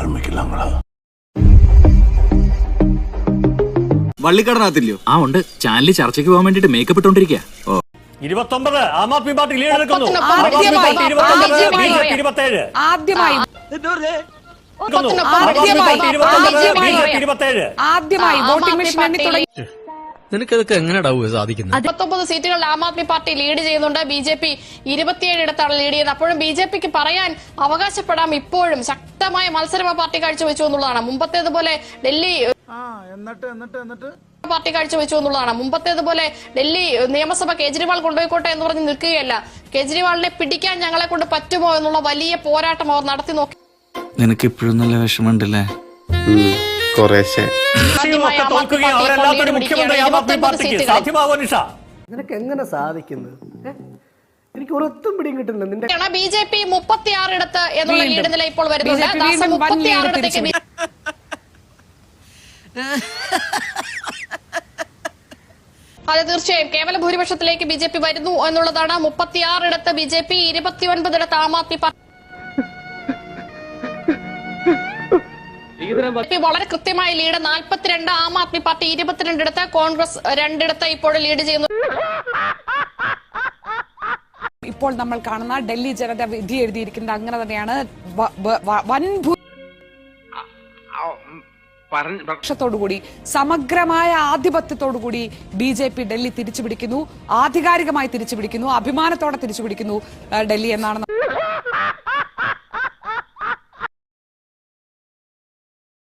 ആരംഭിക്കില്ലാങ്ങളാ. വള്ളിക്കടനകത്തില്ലയോ? ആ ഉണ്ട്. ചാനലിൽ ചർച്ചയ്ക്ക് പോകാൻ വേണ്ടിട്ട് makeup ഇട്ടോണ്ടിരിക്കുക. 29 Aam Aadmi party lead എടുക്കുന്നു. ആദ്യമായി വോട്ടിംഗ് മെഷീൻ എണ്ണി തുടങ്ങി. നിനക്കതൊക്കെ എങ്ങനെയാ സാധിക്കുന്നത്? 19 സീറ്റുകൾ ആം ആദ്മി പാർട്ടി ലീഡ് ചെയ്യുന്നുണ്ട്. ബി.ജെ.പി 27 ഇടത്താണ് ലീഡ് ചെയ്യുന്നത്. അപ്പോഴും ബി.ജെ.പിക്ക് പറയാൻ അവകാശപ്പെടാം ഇപ്പോഴും ശക്തമായ മത്സരം ആ പാർട്ടി കാഴ്ചവെച്ചു എന്നുള്ളതാണ്. മുമ്പത്തേതുപോലെ ഡൽഹി പാർട്ടി കാഴ്ചവെച്ചു എന്നുള്ളതാണ്. മുമ്പത്തേതുപോലെ ഡൽഹി നിയമസഭ കേജ്രിവാൾ കൊണ്ടുപോയിക്കോട്ടെ എന്ന് പറഞ്ഞ് നിൽക്കുകയല്ല. കേജ്രിവാളിനെ പിടിക്കാൻ ഞങ്ങളെ കൊണ്ട് പറ്റുമോ എന്നുള്ള വലിയ പോരാട്ടം അവർ നടത്തി നോക്കി. നിനക്ക് ഇപ്പോഴും നല്ല വിഷമമുണ്ടല്ലേ? നിനക്ക് എങ്ങനെ സാധിക്കുന്നത്? എനിക്ക് ഒരൊത്തും പിടിയും കിട്ടുന്നില്ല. നിന്റെ ബി.ജെ.പി 36 ഇടത്ത് എന്നുള്ള ലീഡ് നില ഇപ്പോൾ വരുന്നുണ്ട്. അതെ, തീർച്ചയായും കേവല ഭൂരിപക്ഷത്തിലേക്ക് ബി.ജെ.പി വരുന്നു എന്നുള്ളതാണ്. 36 ഇടത്ത് ബി.ജെ.പി, 29 ഇടത്ത് ആം ആദ്മി പാർട്ടി. വളരെ കൃത്യമായ ലീഡ് 42 ആം ആദ്മി പാർട്ടി, 22 ഇടത്ത് കോൺഗ്രസ്, 2 ഇടത്ത് ഇപ്പോൾ ലീഡ് ചെയ്യുന്നു. ഇപ്പോൾ നമ്മൾ കാണുന്ന ഡൽഹി ജനത വിധി എഴുതിയിരിക്കുന്നത് അങ്ങനെ തന്നെയാണ്. വൻ ഭൂരിപക്ഷത്തോടുകൂടി സമഗ്രമായ ആധിപത്യത്തോടുകൂടി ബി.ജെ.പി ഡൽഹി തിരിച്ചുപിടിക്കുന്നു, ആധികാരികമായി തിരിച്ചുപിടിക്കുന്നു, അഭിമാനത്തോടെ തിരിച്ചുപിടിക്കുന്നു ഡൽഹി എന്നാണ്